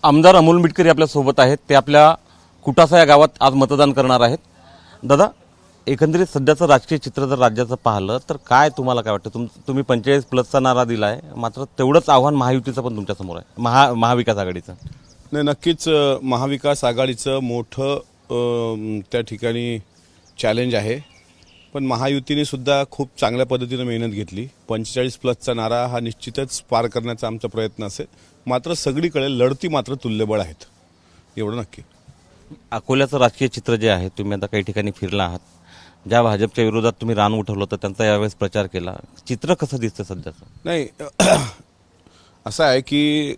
आमदार अमोल मिटकरी आपल्या सोबत आहेत. ते आपल्या कुटासा या गावात आज मतदान करणार आहेत. दादा, एकंदरीत सध्याचं राजकीय चित्र जर राज्याचं पाहिलं तर काय तुम्हाला काय वाटतं? तुम्ही 45+ नारा दिला आहे, मात्र तेवढंच आव्हान महायुतीचं पण तुमच्यासमोर आहे, महाविकास आघाडीचं. नाही, नक्कीच महाविकास आघाडीचं मोठं त्या ठिकाणी चॅलेंज आहे. पण महायुतीने सुद्धा खूप चांगल्या पद्धतीने मेहनत घेतली. 45+चा नारा हा निश्चितच पार करण्याचा आमचा प्रयत्न असेल. मात्र सगळीकडे लढती मात्र तुल्यबळ आहेत, एवढं नक्की. अकोल्याचं राजकीय चित्र जे आहे, तुम्ही आता काही ठिकाणी फिरला आहात, ज्या भाजपच्या विरोधात तुम्ही रान उठवलं होतं त्यांचा यावेळेस प्रचार केला, चित्र कसं दिसतं सध्याचं? नाही, असं आहे की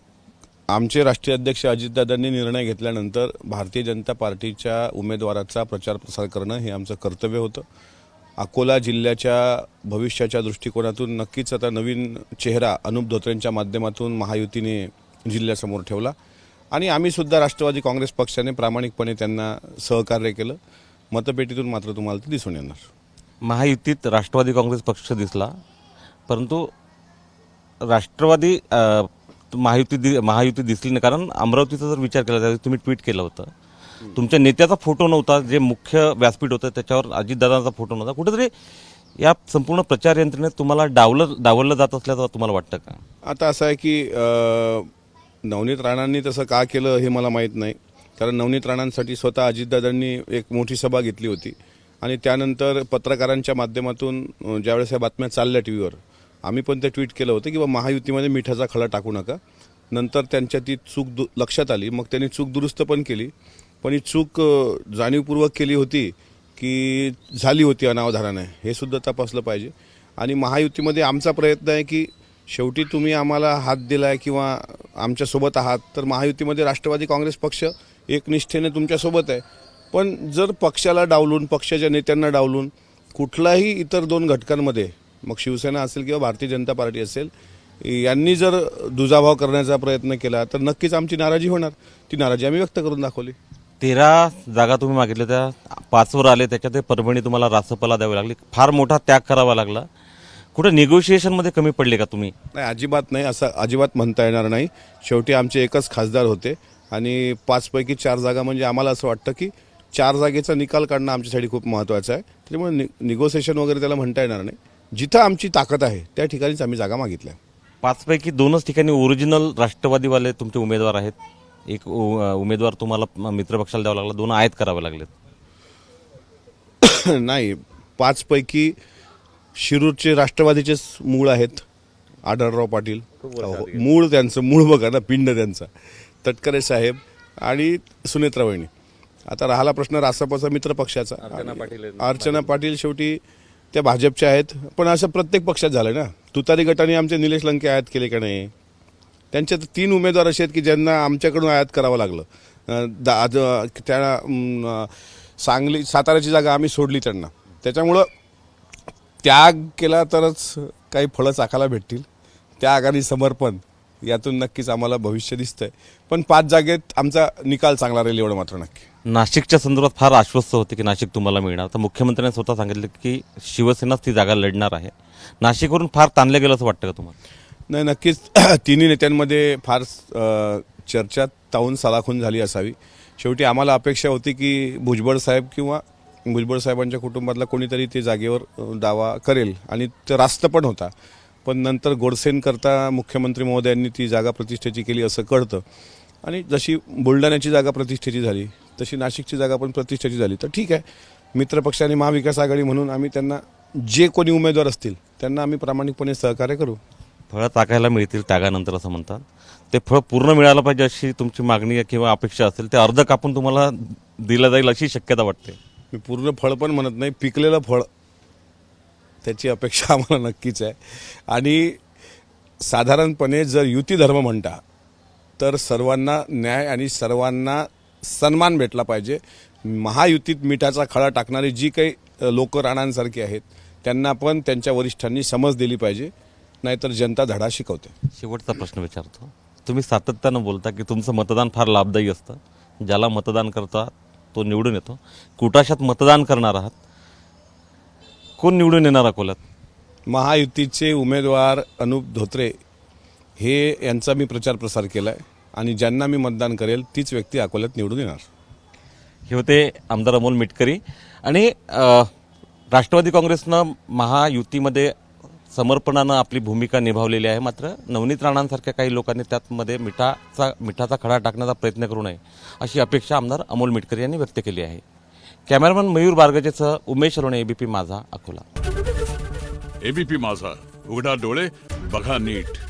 आमचे राष्ट्रीय अध्यक्ष अजितदादांनी निर्णय घेतल्यानंतर भारतीय जनता पार्टीच्या उमेदवाराचा प्रचार प्रसार करणं हे आमचं कर्तव्य होतं. अकोला जिल्ह्याच्या भविष्याच्या दृष्टिकोनातून नक्कीच आता नवीन चेहरा अनुप धोत्रेंच्या माध्यमातून महायुतीने जिल्ह्यासमोर ठेवला आणि आम्ही सुद्धा राष्ट्रवादी काँग्रेस पक्षाने प्रामाणिकपणे त्यांना सहकार्य केलं. मतपेटीतून मात्र तुम्हाला ते दिसून येणार. महायुतीत राष्ट्रवादी काँग्रेस पक्ष दिसला, परंतु राष्ट्रवादी महायुती दिसली नाही. कारण अमरावतीचा जर विचार केला त्यावेळी तुम्ही ट्विट केलं होतं, तुमच्या नेत्याचा फोटो नव्हता, जे मुख्य व्यासपीठ होतं त्याच्यावर अजितदादांचा फोटो नव्हता. कुठेतरी या संपूर्ण प्रचार यंत्रणेत तुम्हाला डावललं जात असल्याचं तुम्हाला वाटतं का? आता असं आहे की नवनीत राणांनी तसं का केलं हे मला माहीत नाही. कारण नवनीत राणांसाठी स्वतः अजितदादांनी एक मोठी सभा घेतली होती आणि त्यानंतर पत्रकारांच्या माध्यमातून ज्यावेळेस या बातम्या चालल्या टी व्हीवर, आम्ही पण ते ट्विट केलं होतं की महायुतीमध्ये मिठाचा खडा टाकू नका. नंतर त्यांच्या ती चूक लक्षात आली, मग त्यांनी चूक दुरुस्त पण केली. पण ही चूक जाणीवपूर्वक केली होती की झाली होती अनावधानाने, हे सुद्धा तपासलं पाहिजे. आणि महायुतीमध्ये आमचा प्रयत्न आहे की शेवटी तुम्ही आम्हाला हात दिलाय किंवा आमच्यासोबत आहात, तर महायुतीमध्ये राष्ट्रवादी काँग्रेस पक्ष एकनिष्ठेने तुमच्यासोबत आहे. पण जर पक्षाला डावलून, पक्षाच्या नेत्यांना डावलून कुठलाही इतर 2 घटकांमध्ये, मग शिवसेना असेल किंवा भारतीय जनता पार्टी असेल, यांनी जर दुजाभाव करण्याचा प्रयत्न केला तर नक्कीच आमची नाराजी होणार. ती नाराजी आम्ही व्यक्त करून दाखवली. 13 जागा तुम्ही मागितल्या, त्या 5वर आले, त्याच्यात परभणी तुम्हाला रासपला द्यावी लागली, फार मोठा त्याग करावा लागला. कुठे निगोशिएशनमध्ये कमी पडले का तुम्ही? नाही, अजिबात नाही, असं अजिबात म्हणता येणार नाही. शेवटी आमचे एकच खासदार होते आणि 5 पैकी 4 जागा, म्हणजे आम्हाला असं वाटतं की 4 जागेचा निकाल काढणं आमच्यासाठी खूप महत्त्वाचं आहे. त्याच्यामुळे निगोसिएशन वगैरे त्याला म्हणता येणार नाही. जिथं आमची ताकद आहे त्या ठिकाणीच आम्ही जागा मागितल्या. 5 पैकी 2च ठिकाणी ओरिजिनल राष्ट्रवादीवाले तुमचे उमेदवार आहेत. एक उमेदवार तुम्हाला मित्रपक्षाला द्यावा लागला, 2 आयत करावे लागलेत. नाही, 5 पैकी शिरूरचे राष्ट्रवादीचेच मूळ आहेत. आढळराव पाटील, मूळ त्यांचं, मूळ बघा ना, पिंड त्यांचा, तटकरे साहेब आणि सुनेत्रा वहिनी. आता राहिला प्रश्न रासपचा मित्रपक्षाचा, अर्चना पाटील शेवटी त्या भाजपच्या आहेत. पण असं प्रत्येक पक्षात झालं ना. तुतारी गटाने आमचे निलेश लंके आयात केले का नाही? त्यांच्यात 3 उमेदवार असे आहेत की ज्यांना आमच्याकडून आयात करावं लागलं. त्या सांगली, साताऱ्याची जागा आम्ही सोडली त्यांना. त्याच्यामुळं त्याग केला तरच काही फळं चाखायला भेटतील. त्याग आणि समर्पण यातून नक्कीच आम्हाला भविष्य दिसतंय. पण 5 जागेत आमचा निकाल चांगला राहील एवढं मात्र नक्की. नाशिकच्या संदर्भात फार आश्वस्त होते की नाशिक तुम्हाला मिळणार, तर मुख्यमंत्र्यांनी स्वतः सांगितलं की शिवसेनाच ती जागा लढणार आहे. नाशिकवरून फार ताणलं गेलं असं वाटतं का तुम्हाला? नाही, नक्कीच तिन्ही नेत्यांमध्ये फार चर्चा ताऊन सलाखून झाली असावी. शेवटी आम्हाला अपेक्षा होती की भुजबळ साहेब किंवा भुजबळ साहेबांच्या कुटुंबातला कोणीतरी ते जागेवर दावा करेल आणि ते रास्त पण होता. पण नंतर गोडसेंकरता मुख्यमंत्री महोदयांनी ती जागा प्रतिष्ठेची केली असं कळतं. आणि जशी बुलढाण्याची जागा प्रतिष्ठेची झाली तशी नाशिकची जागा पण प्रतिष्ठेची झाली. तर ठीक आहे, मित्रपक्ष आणि महाविकास आघाडी म्हणून आम्ही त्यांना, जे कोणी उमेदवार असतील त्यांना आम्ही प्रामाणिकपणे सहकार्य करू. फळं चाकायला मिळतील त्यागानंतर असं म्हणतात. ते फळ पूर्ण मिळालं पाहिजे अशी तुमची मागणी किंवा अपेक्षा असेल, ते अर्ध कापून तुम्हाला दिलं जाईल अशी शक्यता वाटते. मी पूर्ण फळ पण म्हणत नाही, पिकलेलं फळ, त्याची अपेक्षा आम्हाला नक्कीच आहे. आणि साधारणपणे जर युती धर्म म्हणता तर सर्वांना न्याय आणि सर्वांना सन्मान भेटला पाहिजे. महायुतीत मिठाचा खडा टाकणारी जी काही लोक राणांसारखी आहेत त्यांना पण त्यांच्या वरिष्ठांनी समज दिली पाहिजे, नाहीतर जनता धडा शिकवते. शेवटचा प्रश्न विचारतो. तुम्ही सातत्यानं बोलता की तुमचं मतदान फार लाभदायी असतं, ज्याला मतदान करता तो निवडून येतो. कुटाशात मतदान करणार आहात, कोण निवडून येणार अकोल्यात? महायुतीचे उमेदवार अनुप धोत्रे हे यांचा मी प्रचार प्रसार केला आहे. आणि ज्यांना मी मतदान करेल तीच व्यक्ती अकोल्यात निवडून येणार. हे होते आमदार अमोल मिटकरी. आणि राष्ट्रवादी काँग्रेसनं महायुतीमध्ये समर्पणानं आपली भूमिका निभावलेली आहे. मात्र नवनीत राणांसारख्या काही लोकांनी त्यामध्ये मिठाचा खडा टाकण्याचा प्रयत्न करू नये अशी अपेक्षा आमदार अमोल मिटकरी यांनी व्यक्त केली आहे. कॅमेरामन मयूर बारगजेसह उमेश अरोणे, एबीपी माझा, अकोला. एबीपी माझा, उघडा डोळे बघा नीट.